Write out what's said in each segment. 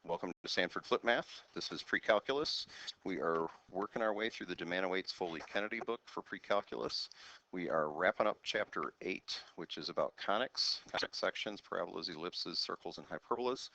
Welcome to SanfordFlipMath. This is PreCalculus. We are working our way through the Demana Foley Kennedy book for PreCalculus. We are wrapping up chapter 8, which is about conics, conic sections, parabolas, ellipses, circles, and hyperbolas.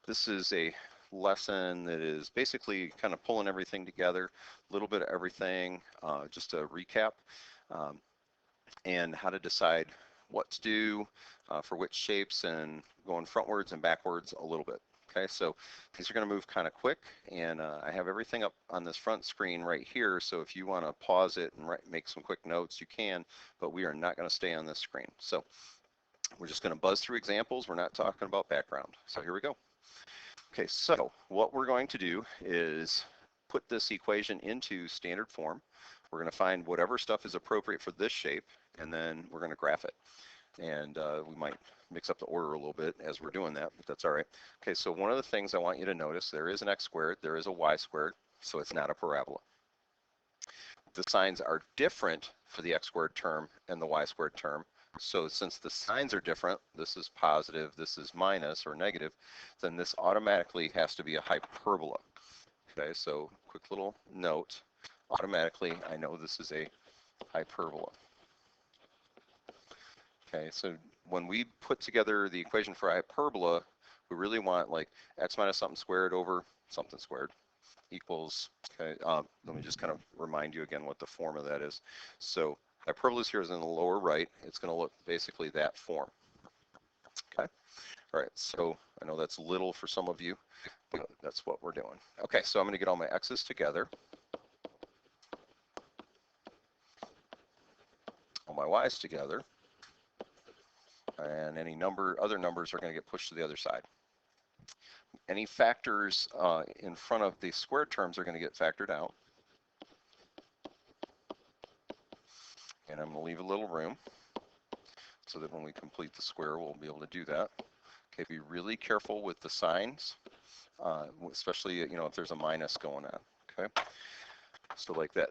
This is a lesson that is basically kind of pulling everything together, a little bit of everything, just a recap, and how to decide what to do for which shapes, and going frontwards and backwards a little bit. Okay, so these are going to move kind of quick, and I have everything up on this front screen right here, so if you want to pause it and make some quick notes, you can, but we are not going to stay on this screen. So we're just going to buzz through examples. We're not talking about background. So here we go. Okay, so what we're going to do is put this equation into standard form. We're going to find whatever stuff is appropriate for this shape, and then we're going to graph it. And we might mix up the order a little bit as we're doing that, but that's all right. Okay, so one of the things I want you to notice, there is an x squared, there is a y squared, so it's not a parabola. The signs are different for the x squared term and the y squared term. So since the signs are different, this is positive, this is minus or negative, then this automatically has to be a hyperbola. Okay, so quick little note, automatically I know this is a hyperbola. Okay, so when we put together the equation for a hyperbola, we really want like x minus something squared over something squared equals, okay, let me just kind of remind you again what the form of that is. So hyperbolus here is in the lower right. It's going to look basically that form. Okay, all right, so I know that's little for some of you, but that's what we're doing. Okay, so I'm going to get all my x's together, all my y's together, and any other numbers are going to get pushed to the other side. Any factors in front of the square terms are going to get factored out. And I'm going to leave a little room so that when we complete the square, we'll be able to do that. Okay, be really careful with the signs, especially if there's a minus going on. Okay, so like that,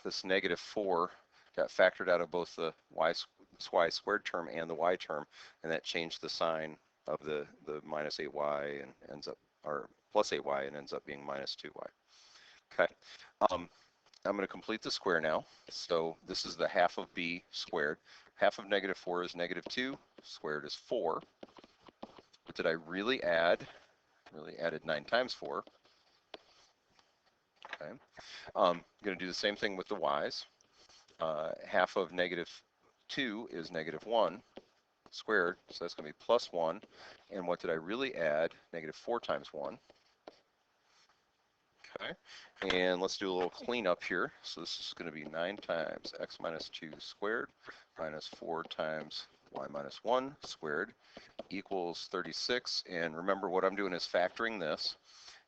this -4 got factored out of both the y squared term and the y term, and that changed the sign of the minus 8y and ends up, or plus 8y and ends up being minus 2y. Okay, I'm going to complete the square now. So this is the half of b squared. Half of -4 is -2, squared is 4. What did I really add? Really added 9 times 4. Okay, I'm going to do the same thing with the y's. Half of -2 is -1 squared, so that's going to be plus 1. And what did I really add? -4 times 1. Okay, and let's do a little cleanup here. So this is going to be 9 times x minus 2 squared minus 4 times y minus 1 squared equals 36. And remember, what I'm doing is factoring this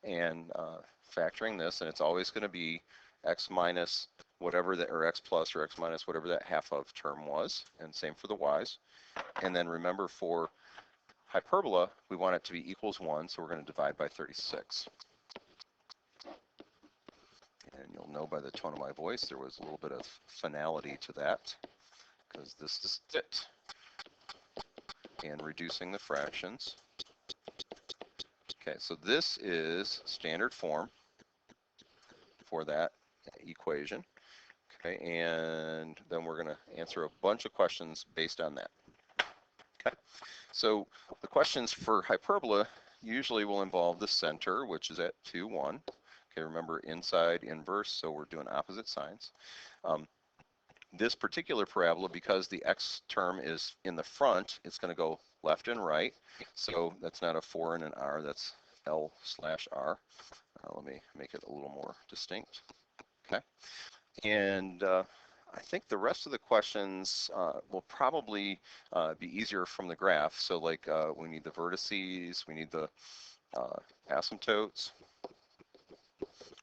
and and it's always going to be x minus whatever that, or x plus or x minus whatever that half of term was, and same for the y's. And then remember, for hyperbola, we want it to be equals 1, so we're going to divide by 36. And you'll know by the tone of my voice, there was a little bit of finality to that, because this is it. And reducing the fractions. Okay, so this is standard form for that equation. Okay, and then we're going to answer a bunch of questions based on that. Okay, so the questions for hyperbola usually will involve the center, which is at 2, 1. Okay, remember, inside, inverse, so we're doing opposite signs. This particular parabola, because the x term is in the front, it's going to go left and right. So that's not a 4 and an r, that's L/R. Let me make it a little more distinct. Okay, and I think the rest of the questions will probably be easier from the graph. So like we need the vertices, we need the asymptotes,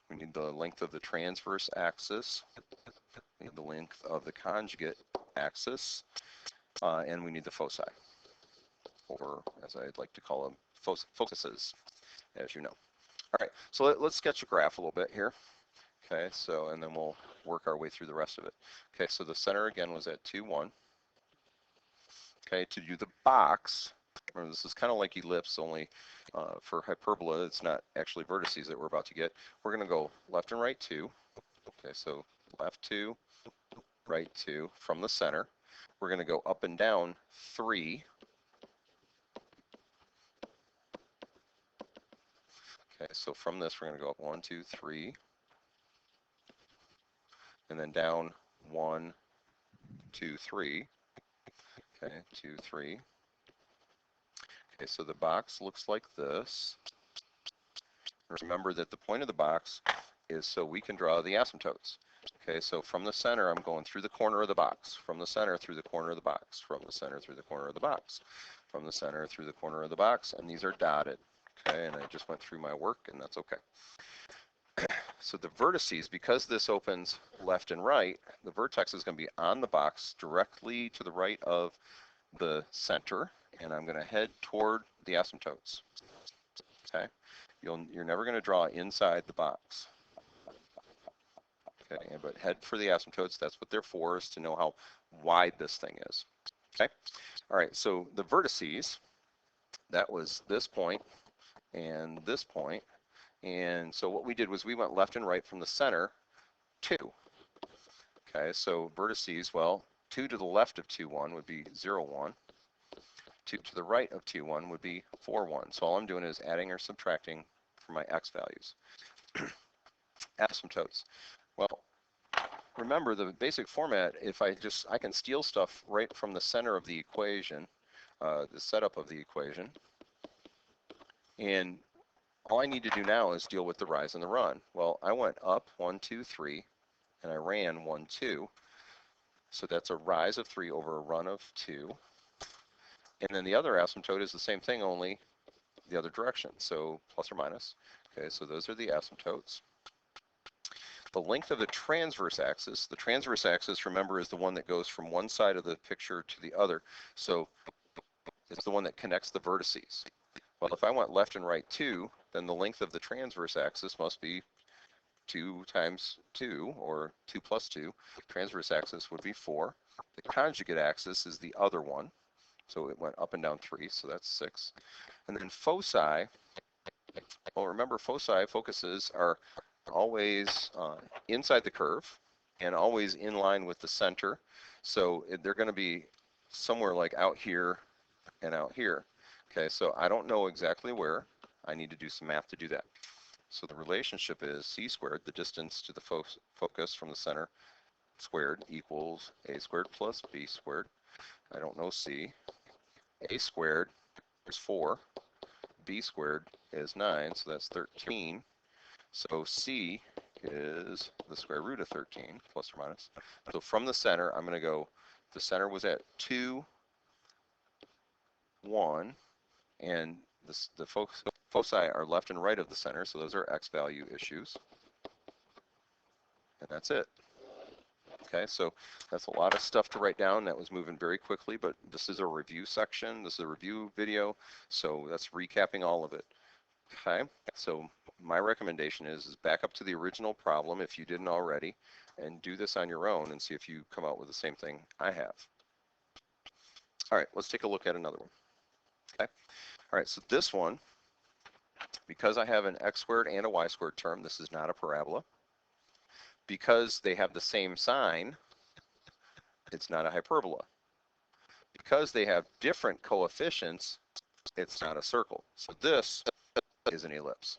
we need the length of the transverse axis, we need the length of the conjugate axis, and we need the foci, or as I'd like to call them, focuses, as you know. All right, so let's sketch a graph a little bit here. Okay, so, and then we'll work our way through the rest of it. Okay, so the center again was at 2, 1. Okay, to do the box, Remember, this is kind of like ellipse, only for hyperbola, it's not actually vertices that we're about to get. We're going to go left and right 2. Okay, so left 2, right 2 from the center. We're going to go up and down 3. Okay, so from this, we're going to go up 1, 2, 3, and then down 1, 2, 3. Okay, 2, 3. Okay, so the box looks like this. Remember that the point of the box is so we can draw the asymptotes. Okay, so from the center, I'm going through the corner of the box. From the center through the corner of the box. From the center through the corner of the box. From the center through the corner of the box, and these are dotted. Okay, and I just went through my work, and that's okay. So the vertices, because this opens left and right, the vertex is going to be on the box directly to the right of the center, and I'm going to head toward the asymptotes. Okay, you're never going to draw inside the box. Okay, but head for the asymptotes. That's what they're for, is to know how wide this thing is. Okay, all right. So the vertices, that was this point and this point. And so what we did was we went left and right from the center 2. Okay, so vertices, well, 2 to the left of 2, 1 would be 0, 1. 2 to the right of 2, 1 would be 4, 1. So all I'm doing is adding or subtracting for my x values. Asymptotes. Well, remember the basic format, if I can steal stuff right from the center of the equation, the setup of the equation, and all I need to do now is deal with the rise and the run. Well, I went up 1, 2, 3, and I ran 1, 2. So that's a rise of 3 over a run of 2. And then the other asymptote is the same thing, only the other direction, so plus or minus. Okay, so those are the asymptotes. The length of the transverse axis, remember, is the one that goes from one side of the picture to the other. So it's the one that connects the vertices. Well, if I went left and right 2, then the length of the transverse axis must be 2 times 2, or 2 plus 2. Transverse axis would be 4. The conjugate axis is the other one. So it went up and down 3, so that's 6. And then foci, well, remember focuses are always inside the curve and always in line with the center. So they're going to be somewhere like out here and out here. Okay, so I don't know exactly where. I need to do some math to do that. So the relationship is c squared, the distance to the focus from the center, squared equals a squared plus b squared. I don't know c. A squared is 4. B squared is 9, so that's 13. So c is the square root of 13, plus or minus. So from the center, I'm going to go, the center was at 2, 1, and the foci are left and right of the center, so those are x value issues. And that's it. Okay, so that's a lot of stuff to write down. That was moving very quickly, but this is a review section. This is a review video, so that's recapping all of it. Okay, so my recommendation is back up to the original problem if you didn't already, and do this on your own and see if you come out with the same thing I have. All right, let's take a look at another one. Okay, all right, so this one, because I have an x squared and a y squared term, this is not a parabola. Because they have the same sign, it's not a hyperbola. Because they have different coefficients, it's not a circle. So this is an ellipse.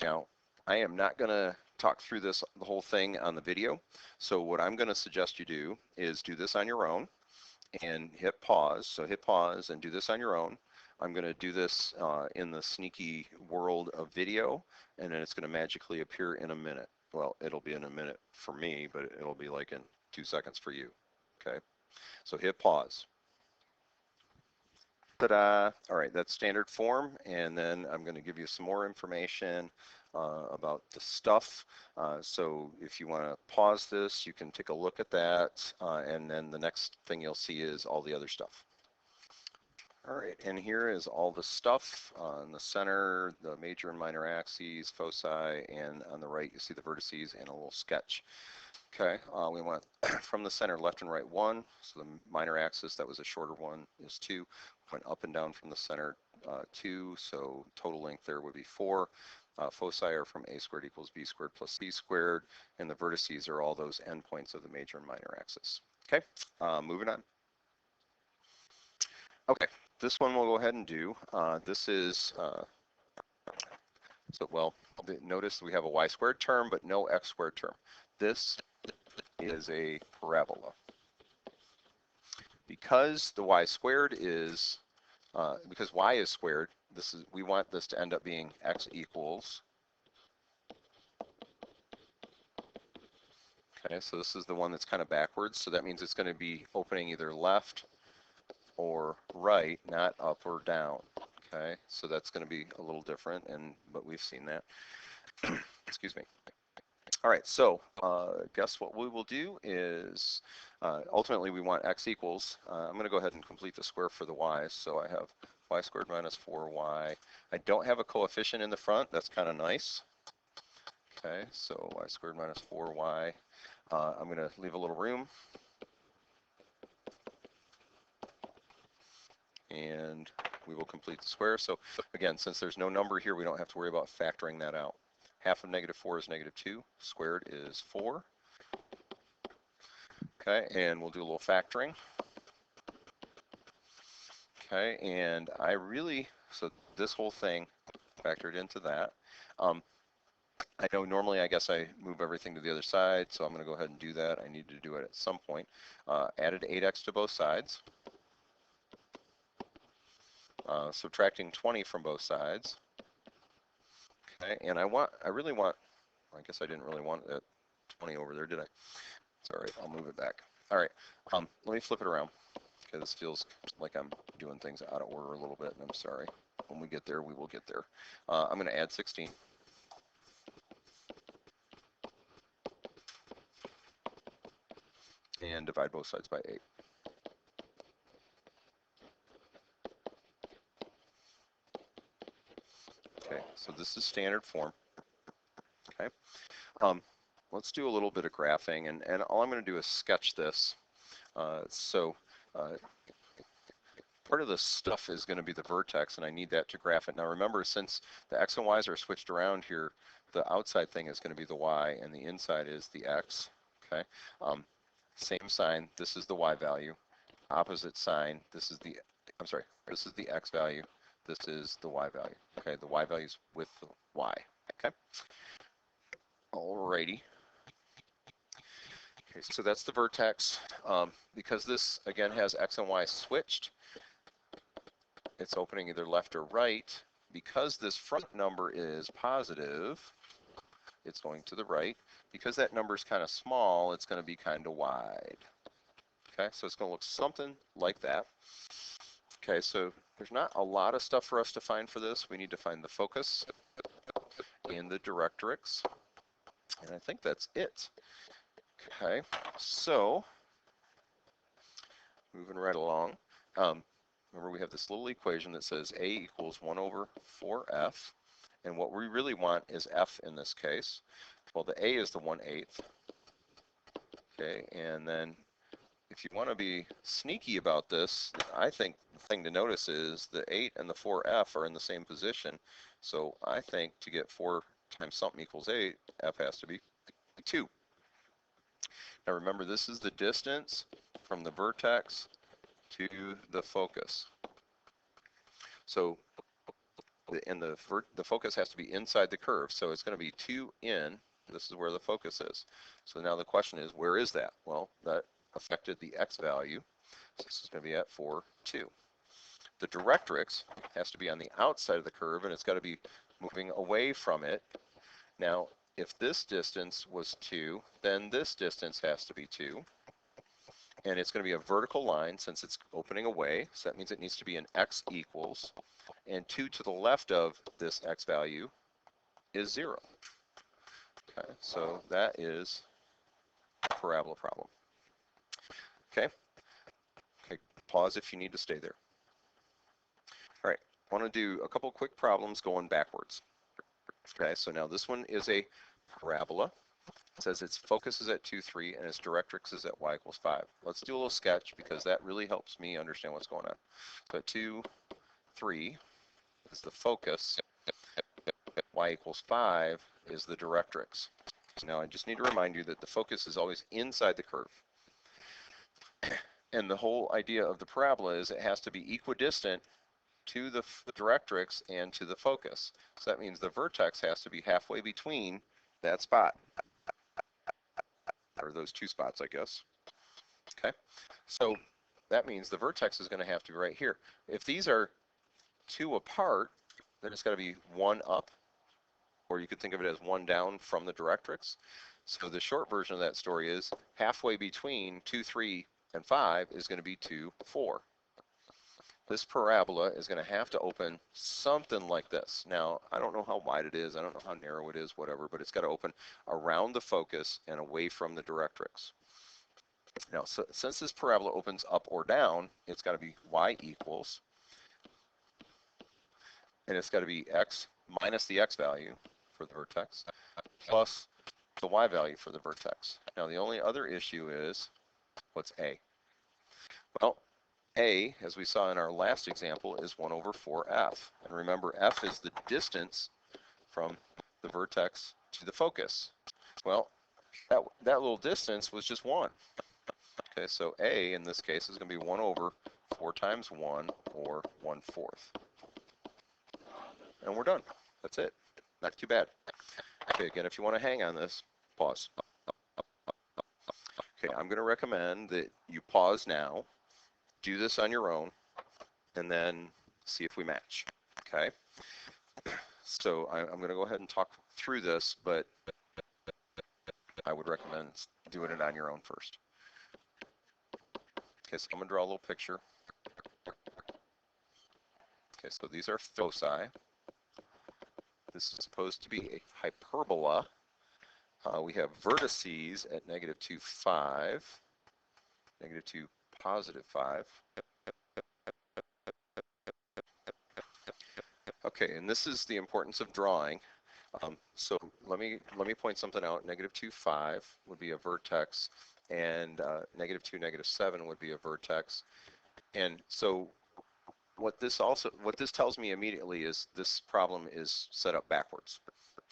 Now, I am not going to talk through the whole thing on the video. So what I'm going to suggest you do is do this on your own and hit pause. So hit pause and do this on your own. I'm going to do this in the sneaky world of video, and then it's going to magically appear in a minute. Well, it'll be in a minute for me, but it'll be like in 2 seconds for you. Okay, so hit pause. Ta-da! All right, that's standard form, and then I'm going to give you some more information about the stuff. So if you want to pause this, you can take a look at that, and then the next thing you'll see is all the other stuff. All right, and here is all the stuff on the center, the major and minor axes, foci, and on the right you see the vertices and a little sketch. Okay, we want from the center left and right 1, so the minor axis, that was a shorter one, is 2. Went up and down from the center 2, so total length there would be 4. Foci are from a squared equals b squared plus c squared, and the vertices are all those endpoints of the major and minor axis. Okay, moving on. Okay, this one we'll go ahead and do. This is, notice we have a y squared term, but no x squared term. This is a parabola. Because the y squared is, because y is squared, we want this to end up being x equals. Okay, so this is the one that's kind of backwards, so that means it's going to be opening either left or right, not up or down. Okay, so that's going to be a little different, but we've seen that. Excuse me. All right, so guess what we will do is, ultimately we want x equals, I'm going to go ahead and complete the square for the y's, so I have y squared minus 4y. I don't have a coefficient in the front, that's kind of nice. Okay, so y squared minus 4y. I'm going to leave a little room. And we will complete the square. So again, since there's no number here, we don't have to worry about factoring that out. Half of -4 is -2. Squared is 4. Okay, and we'll do a little factoring. Okay, and so this whole thing factored into that. I know normally, I guess I move everything to the other side, so I'm going to go ahead and do that. I need to do it at some point. Added 8x to both sides. Subtracting 20 from both sides. Okay, and I really want, I guess I didn't really want that 20 over there, did I? It's all right, I'll move it back. All right, let me flip it around. Okay, this feels like I'm doing things out of order a little bit, and I'm sorry. When we get there, we will get there. I'm going to add 16. And divide both sides by 8. Okay, so this is standard form. Okay, let's do a little bit of graphing, and all I'm going to do is sketch this. Part of the stuff is going to be the vertex, and I need that to graph it. Now remember, since the x and y's are switched around here, the outside thing is going to be the y, and the inside is the x. Okay, same sign. This is the y value. Opposite sign. This is the x value. This is the y value. Okay, the y value is with the y. Okay. Alrighty. Okay, so that's the vertex. Because this again has x and y switched, it's opening either left or right. Because this front number is positive, it's going to the right. Because that number is kind of small, it's going to be kind of wide. Okay, so it's going to look something like that. Okay, so there's not a lot of stuff for us to find for this. We need to find the focus and the directrix. And I think that's it. Okay, so moving right along. Remember, we have this little equation that says a equals 1 over 4f. And what we really want is f in this case. Well, the a is the 1/8. Okay, and then if you want to be sneaky about this, I think the thing to notice is the 8 and the 4f are in the same position. So I think to get 4 times something equals 8, f has to be 2. Now remember, this is the distance from the vertex to the focus. So, and the focus has to be inside the curve, so it's going to be 2 in. This is where the focus is. So now the question is, where is that? Well, that affected the x value. So this is going to be at 4, 2. The directrix has to be on the outside of the curve, and it's got to be moving away from it. Now, if this distance was 2, then this distance has to be 2. And it's going to be a vertical line since it's opening away. So that means it needs to be an x equals. And 2 to the left of this x value is 0. Okay, so that is a parabola problem. Okay. Okay, pause if you need to stay there. All right, I want to do a couple quick problems going backwards. Okay, so now this one is a parabola. It says its focus is at 2, 3, and its directrix is at y equals 5. Let's do a little sketch because that really helps me understand what's going on. So at 2, 3 is the focus. Y equals 5 is the directrix. Now I just need to remind you that the focus is always inside the curve. And the whole idea of the parabola is it has to be equidistant to the directrix and to the focus. So that means the vertex has to be halfway between that spot, or those two spots, I guess. Okay, so that means the vertex is going to have to be right here. If these are 2 apart, then it's got to be 1 up, or you could think of it as 1 down from the directrix. So the short version of that story is halfway between 2, 3, and 5 is going to be 2, 4. This parabola is going to have to open something like this. Now, I don't know how wide it is, I don't know how narrow it is, whatever, but it's got to open around the focus and away from the directrix. Now, so, since this parabola opens up or down, it's got to be y equals, and it's got to be x minus the x value for the vertex, plus the y value for the vertex. Now, the only other issue is, what's a? Well, a, as we saw in our last example, is 1 over 4f. And remember, f is the distance from the vertex to the focus. Well, that little distance was just 1. Okay, so a, in this case, is going to be 1 over 4 times 1, or 1/4. And we're done. That's it. Not too bad. Okay, again, if you want to hang on this, pause. Okay, I'm going to recommend that you pause now, do this on your own, and then see if we match. Okay, so I'm going to go ahead and talk through this, but I would recommend doing it on your own first. Okay, so I'm going to draw a little picture. Okay, so these are foci. This is supposed to be a hyperbola. We have vertices at -2, 5, -2, +5. Okay, and this is the importance of drawing. So let me point something out. -2, 5 would be a vertex, and -2, -7 would be a vertex. And so what this tells me immediately is this problem is set up backwards.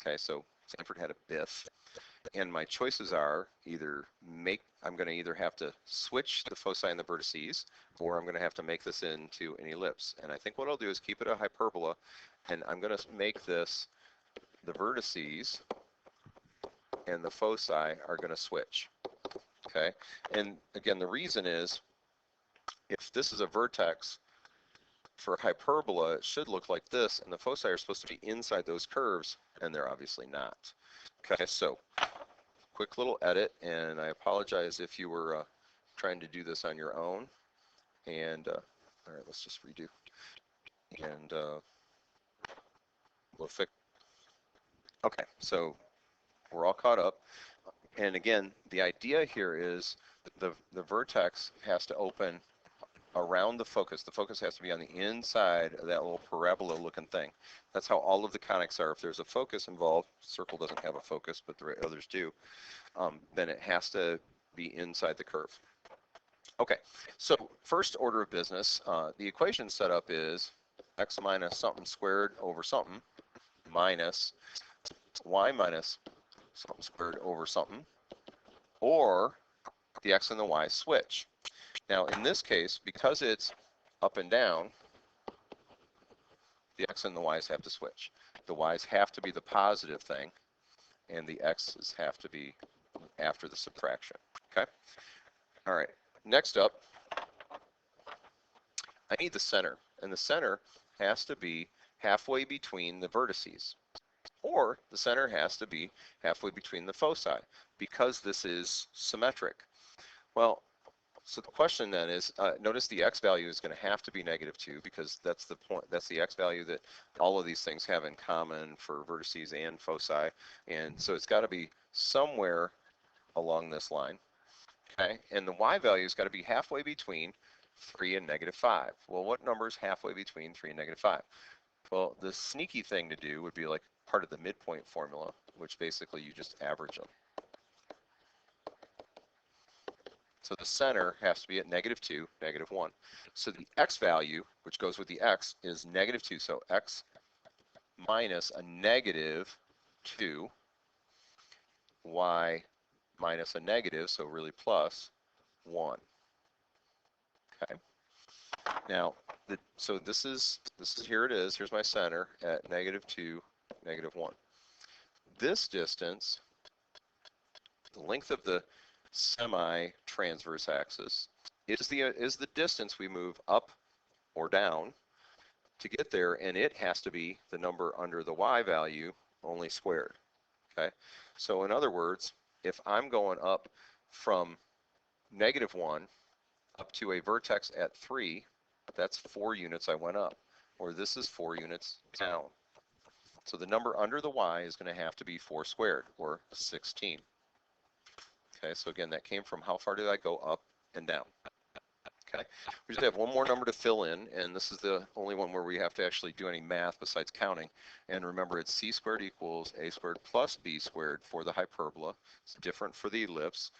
Okay, so Sanford had a BIF, and my choices are I'm going to either have to switch the foci and the vertices, or I'm going to have to make this into an ellipse. And I think what I'll do is keep it a hyperbola, and I'm going to make this the vertices and the foci are going to switch. Okay, and again, the reason is if this is a vertex for hyperbola, it should look like this, and the foci are supposed to be inside those curves, and they're obviously not. Okay, so quick little edit, and I apologize if you were trying to do this on your own. And all right, let's just redo. And we'll fix. Okay, so we're all caught up. And again, the idea here is the vertex has to open around the focus. The focus has to be on the inside of that little parabola looking thing. That's how all of the conics are. If there's a focus involved, circle doesn't have a focus, but the others do, then it has to be inside the curve. Okay, so first order of business, the equation setup is x minus something squared over something minus y minus something squared over something, or the x and the y switch. Now in this case, because it's up and down, the x and the y's have to switch. The y's have to be the positive thing, and the x's have to be after the subtraction. Okay? All right, next up, I need the center, and the center has to be halfway between the vertices, or the center has to be halfway between the foci, because this is symmetric. Well, so the question then is, notice the x value is going to have to be -2, because that's the point. That's the x value that all of these things have in common for vertices and foci, and so it's got to be somewhere along this line. Okay, and the y value has got to be halfway between 3 and -5. Well, what number is halfway between 3 and -5? Well, the sneaky thing to do would be like part of the midpoint formula, which basically you just average them. So the center has to be at -2, -1. So the x value, which goes with the x, is -2. So x minus a -2, y minus a negative, so really plus 1. Okay. Now, so this is here it is. Here's my center at -2, -1. This distance, the length of the semi-transverse axis, is the distance we move up or down to get there, and it has to be the number under the y value only squared. Okay. So in other words, if I'm going up from -1 up to a vertex at 3, that's 4 units I went up, or this is 4 units down. So the number under the y is going to have to be 4 squared, or 16. Okay, so again, that came from how far did I go up and down. Okay, we just have one more number to fill in, and this is the only one where we have to actually do any math besides counting. And remember, it's c squared equals a squared plus b squared for the hyperbola. It's different for the ellipse.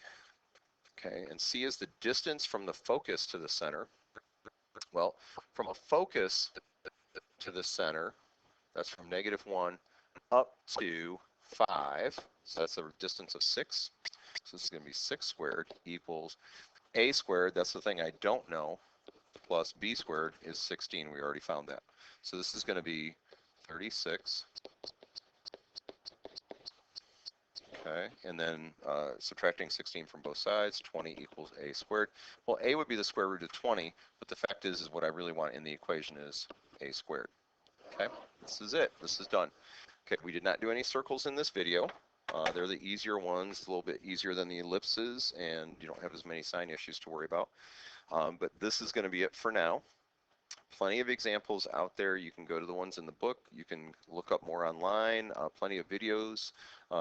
Okay, and c is the distance from the focus to the center. Well, from a focus to the center, that's from -1 up to 5. So that's a distance of 6. So this is going to be 6 squared equals a squared, that's the thing I don't know, plus b squared is 16. We already found that. So this is going to be 36. Okay, and then subtracting 16 from both sides, 20 equals a squared. Well, a would be the square root of 20, but the fact is what I really want in the equation is a squared. Okay, this is it. This is done. Okay, we did not do any circles in this video. They're the easier ones, a little bit easier than the ellipses, and you don't have as many sign issues to worry about. But this is going to be it for now. Plenty of examples out there. You can go to the ones in the book. You can look up more online. Plenty of videos.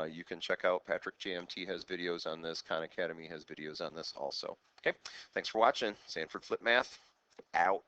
You can check out Patrick JMT has videos on this. Khan Academy has videos on this also. Okay, thanks for watching. SanfordFlipMath out.